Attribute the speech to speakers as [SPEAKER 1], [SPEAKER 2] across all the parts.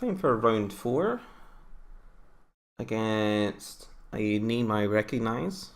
[SPEAKER 1] time for round 4 against a name I recognize.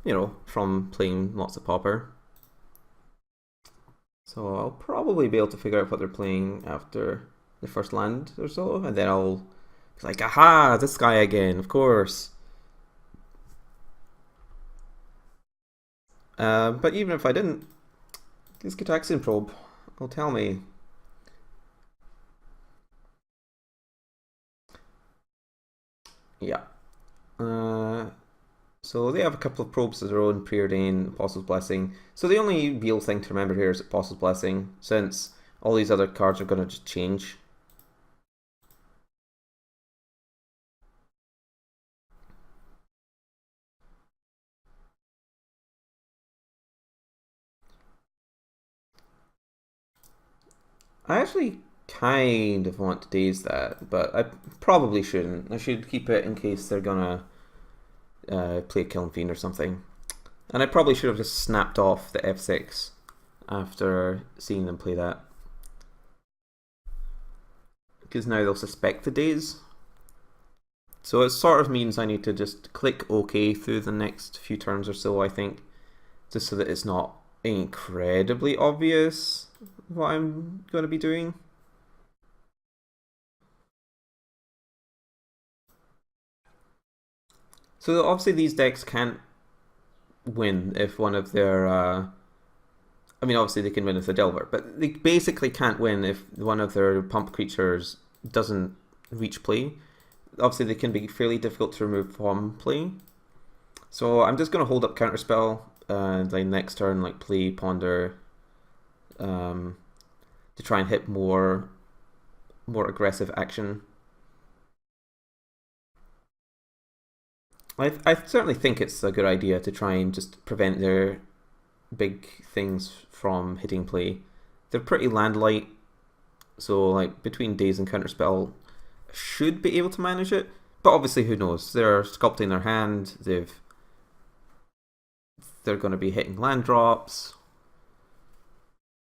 [SPEAKER 1] You know, from playing lots of Pauper. So I'll probably be able to figure out what they're playing after the first land or so, and then I'll be like, aha, this guy again, of course. But even if I didn't, this Gitaxian probe will tell me. Yeah. So they have a couple of probes of their own, Preordain, Apostle's Blessing. So the only real thing to remember here is Apostle's Blessing, since all these other cards are going to just change. I actually kind of want to daze that, but I probably shouldn't. I should keep it in case they're gonna play Kiln Fiend or something. And I probably should have just snapped off the F6 after seeing them play that. Because now they'll suspect the daze. So it sort of means I need to just click OK through the next few turns or so, I think. Just so that it's not incredibly obvious what I'm going to be doing. So obviously these decks can't win if one of their... I mean, obviously they can win if they're Delver, but they basically can't win if one of their pump creatures doesn't reach play. Obviously they can be fairly difficult to remove from play. So I'm just going to hold up Counterspell and then next turn like play Ponder to try and hit more aggressive action. I certainly think it's a good idea to try and just prevent their big things from hitting play. They're pretty land light, so like between Daze and Counterspell should be able to manage it, but obviously who knows. They're sculpting their hand, they're going to be hitting land drops.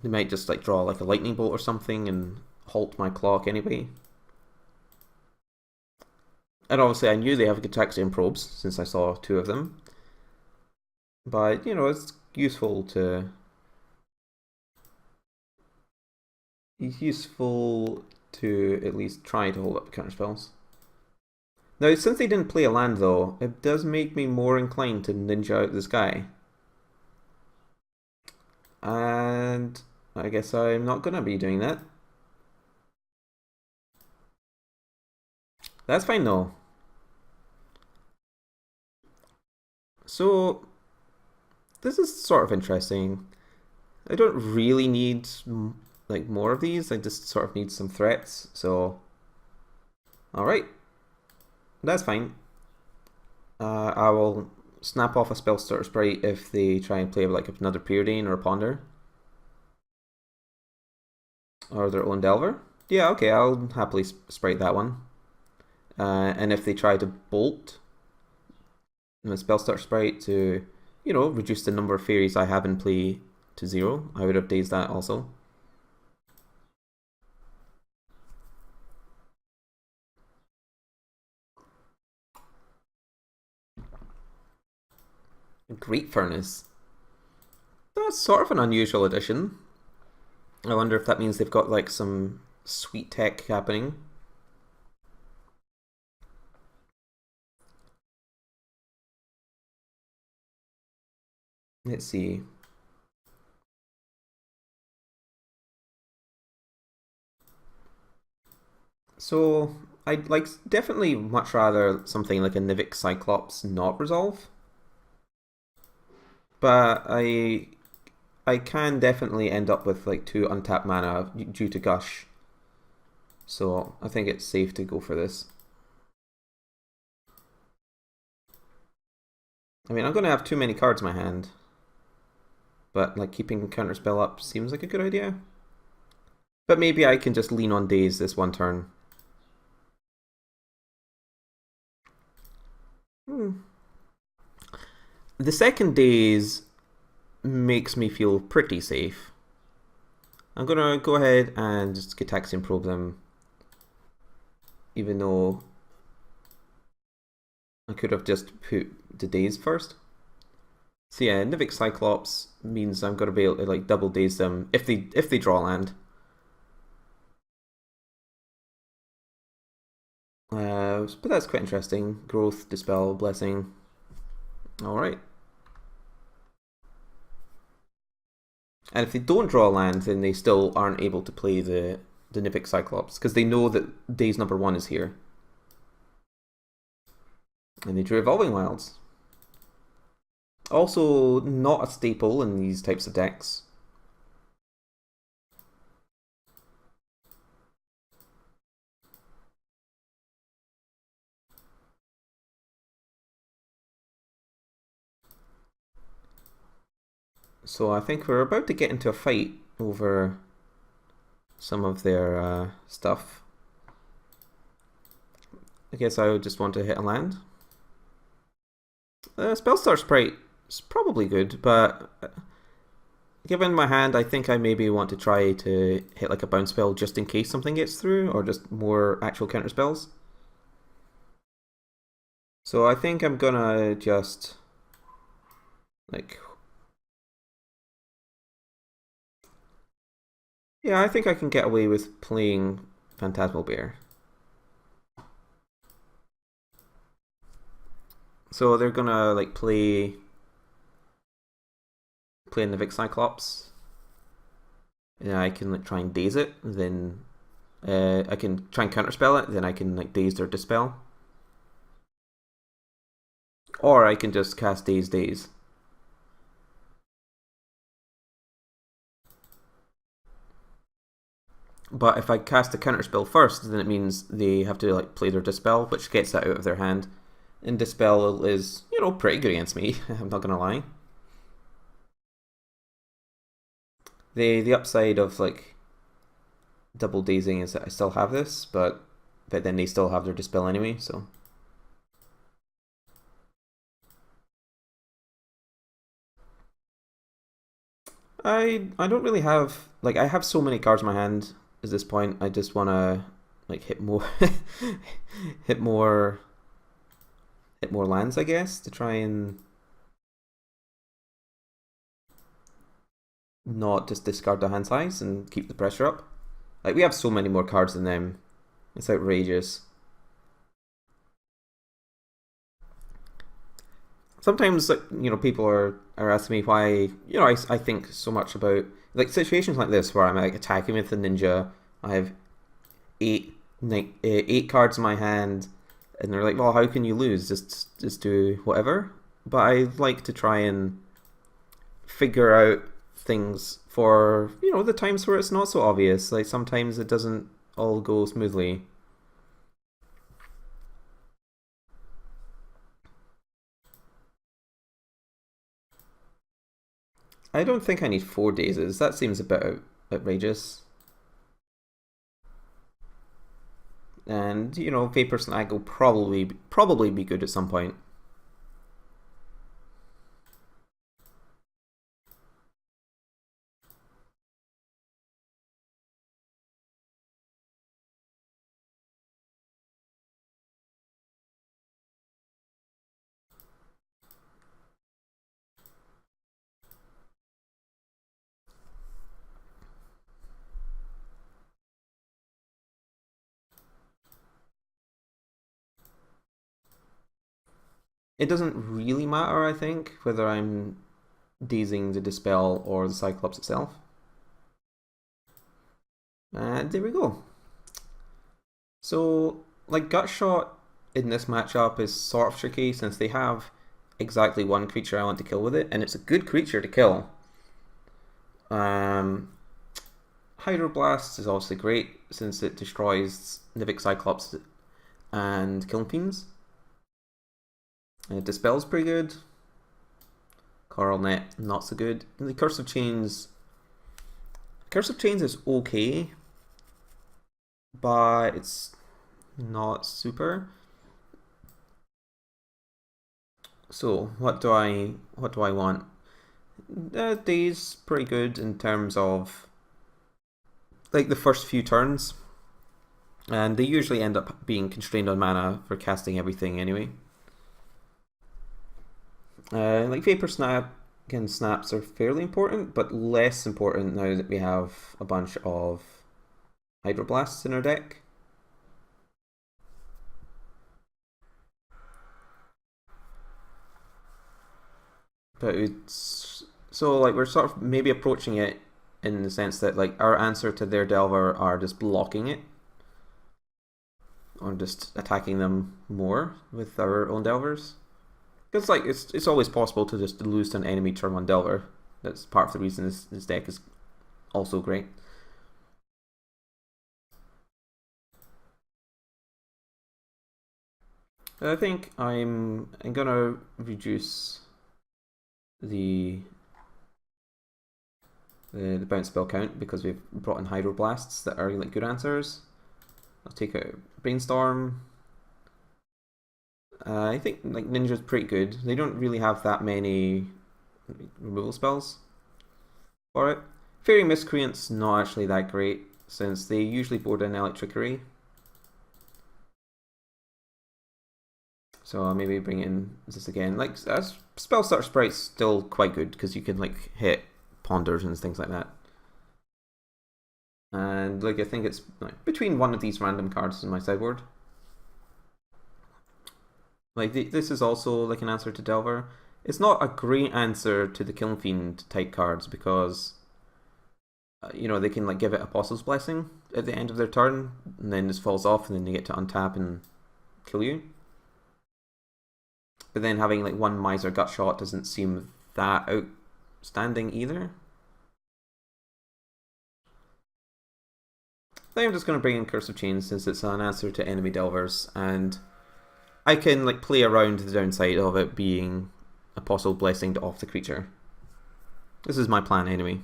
[SPEAKER 1] They might just like draw like a lightning bolt or something and halt my clock anyway. And obviously I knew they have Gitaxian probes since I saw 2 of them. But, you know, it's useful to at least try to hold up the counterspells. Now, since they didn't play a land though, it does make me more inclined to ninja out this guy. And I guess I'm not gonna be doing that. That's fine though. So, this is sort of interesting. I don't really need like more of these, I just sort of need some threats, so... Alright. That's fine. I will snap off a Spell Starter Sprite if they try and play like another Preordain or a Ponder. Or their own Delver. Yeah, okay, I'll happily sprite that one. And if they try to bolt a Spell Starter Sprite to, you know, reduce the number of fairies I have in play to 0, I would have dazed that also. Great Furnace. That's sort of an unusual addition. I wonder if that means they've got like some sweet tech happening. Let's see. So I'd like definitely much rather something like a Nivik Cyclops not resolve. But I can definitely end up with like 2 untapped mana due to Gush. So I think it's safe to go for this. I mean, I'm going to have too many cards in my hand. But like keeping Counterspell up seems like a good idea. But maybe I can just lean on Daze this one turn. The second Daze makes me feel pretty safe. I'm gonna go ahead and just Gitaxian probe them, even though I could have just put the daze first. So yeah, Nivik Cyclops means I'm gonna be able to like double daze them if they draw land. But that's quite interesting. Growth, Dispel, Blessing. Alright. And if they don't draw land, then they still aren't able to play the Nivik Cyclops, because they know that daze number 1 is here. And they drew Evolving Wilds. Also not a staple in these types of decks. So I think we're about to get into a fight over some of their stuff. I guess I would just want to hit a land. Spellstar Sprite is probably good, but given my hand, I think I maybe want to try to hit like a bounce spell just in case something gets through, or just more actual counter spells. So I think I'm gonna just like, yeah, I think I can get away with playing Phantasmal Bear. So they're gonna like play in the Vic Cyclops. Yeah, I can like try and daze it, then I can try and counterspell it, then I can like daze or dispel. Or I can just cast daze. But if I cast a counterspell first, then it means they have to like play their dispel, which gets that out of their hand. And dispel is, you know, pretty good against me, I'm not gonna lie. The upside of like double dazing is that I still have this, but then they still have their dispel anyway, so. I don't really have, like, I have so many cards in my hand at this point. I just want to like hit more hit more lands, I guess, to try and not just discard the hand size and keep the pressure up. Like, we have so many more cards than them. It's outrageous. Sometimes, like, you know, people are asking me why, you know, I think so much about like situations like this where I'm like attacking with the ninja. I have eight cards in my hand, and they're like, well, how can you lose? Just do whatever. But I like to try and figure out things for, you know, the times where it's not so obvious. Like, sometimes it doesn't all go smoothly. I don't think I need 4 dazes. That seems a bit outrageous. And, you know, Vapors and Aggro probably be good at some point. It doesn't really matter, I think, whether I'm dazing the Dispel or the Cyclops itself. And there we go. So, like, Gut Shot in this matchup is sort of tricky since they have exactly one creature I want to kill with it, and it's a good creature to kill. Hydroblast is obviously great since it destroys Nivik Cyclops and Killing Fiends. Dispel's pretty good. Coral Net, not so good. And the Curse of Chains is okay, but it's not super. So what do I want? Daze pretty good in terms of like the first few turns, and they usually end up being constrained on mana for casting everything anyway. Like Vapor Snap, again, snaps are fairly important, but less important now that we have a bunch of Hydroblasts in our deck. But it's so like we're sort of maybe approaching it in the sense that like our answer to their Delver are just blocking it, or just attacking them more with our own Delvers. Because like it's always possible to just lose to an enemy turn 1 Delver. That's part of the reason this deck is also great. I think I'm gonna reduce the bounce spell count because we've brought in Hydroblasts that are like good answers. I'll take out Brainstorm. I think like Ninja's pretty good. They don't really have that many removal spells for it. Fairy Miscreant's not actually that great since they usually board in Electrickery. So I'll maybe bring in this again. Like Spellstutter Sprite's still quite good because you can like hit Ponders and things like that. And like I think it's like between one of these random cards in my sideboard. Like this is also like an answer to Delver. It's not a great answer to the Kiln Fiend type cards because you know, they can like give it Apostle's Blessing at the end of their turn, and then this falls off, and then they get to untap and kill you. But then having like one Miser Gut Shot doesn't seem that outstanding either. I think I'm just going to bring in Curse of Chains since it's an answer to enemy Delvers, and I can like play around the downside of it being Apostle Blessing to off the creature. This is my plan anyway.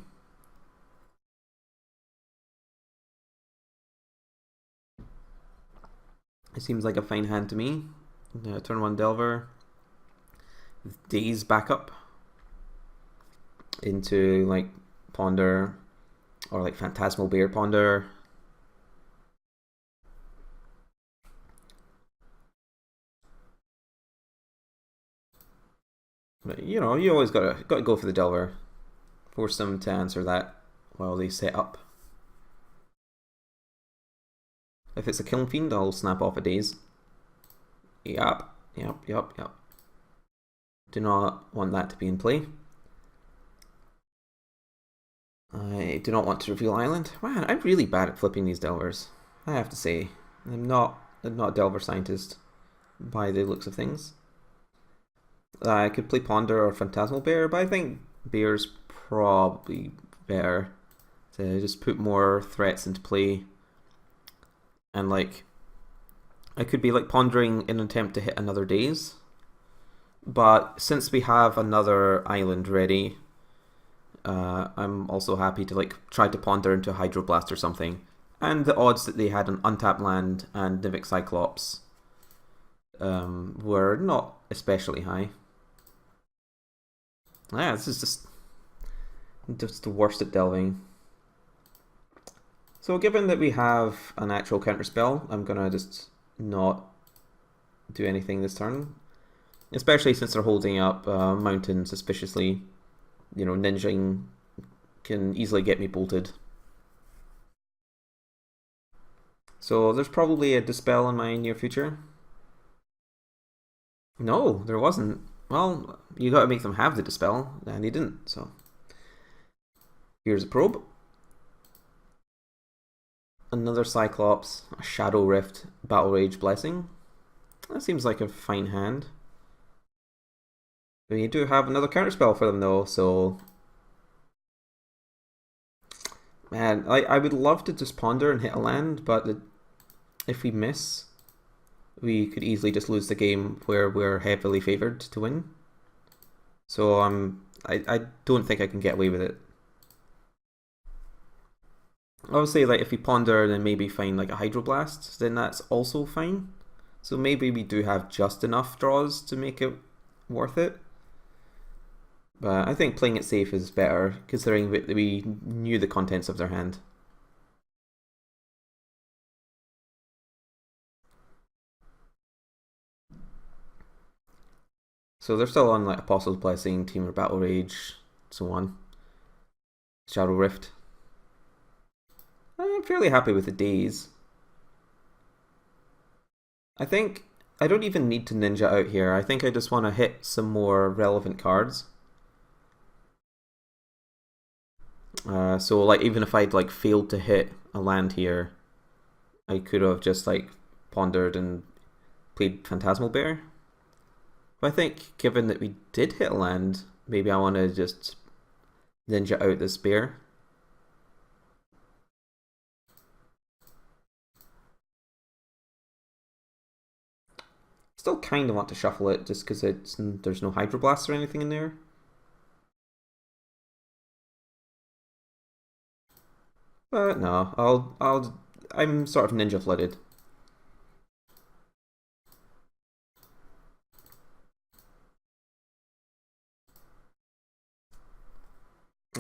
[SPEAKER 1] It seems like a fine hand to me. Turn 1 Delver. Daze backup into like Ponder or like Phantasmal Bear Ponder. But you know, you always gotta go for the Delver. Force them to answer that while they set up. If it's a Kiln Fiend, I'll snap off a Daze. Yep. Do not want that to be in play. I do not want to reveal Island. Man, I'm really bad at flipping these Delvers. I have to say, I'm not a Delver scientist by the looks of things. I could play Ponder or Phantasmal Bear, but I think Bear's probably better to just put more threats into play. And like, I could be like pondering in an attempt to hit another Daze. But since we have another island ready, I'm also happy to like try to ponder into a Hydroblast or something. And the odds that they had an untapped land and Nimic Cyclops were not especially high. Yeah, this is just the worst at delving. So given that we have an actual counterspell, I'm gonna just not do anything this turn. Especially since they're holding up Mountain suspiciously. You know, ninjing can easily get me bolted. So there's probably a Dispel in my near future. No, there wasn't. Well, you gotta make them have the Dispel, and he didn't, so. Here's a Probe. Another Cyclops, a Shadow Rift, Battle Rage Blessing. That seems like a fine hand. We do have another counterspell for them though, so... Man, I would love to just ponder and hit a land, but if we miss, we could easily just lose the game where we're heavily favoured to win. So I don't think I can get away with it. Obviously, like if we ponder and then maybe find like a Hydroblast, then that's also fine. So maybe we do have just enough draws to make it worth it. But I think playing it safe is better, considering that we knew the contents of their hand. So they're still on like Apostle's Blessing, Teamer Battle Rage, so on. Shadow Rift. I'm fairly happy with the days. I think I don't even need to ninja out here. I think I just want to hit some more relevant cards. So like even if I'd like failed to hit a land here, I could have just like pondered and played Phantasmal Bear. But I think given that we did hit a land, maybe I want to just ninja out this bear. Still kind of want to shuffle it just because there's no Hydroblast or anything in there. But no, I'm sort of ninja flooded.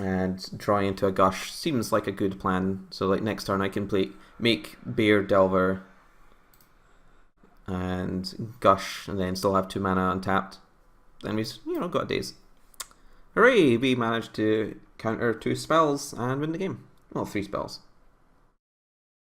[SPEAKER 1] And drawing into a Gush seems like a good plan. So like next turn I can make Bear Delver and Gush, and then still have 2 mana untapped. Then we got days. Hooray! We managed to counter 2 spells and win the game. Well, 3 spells.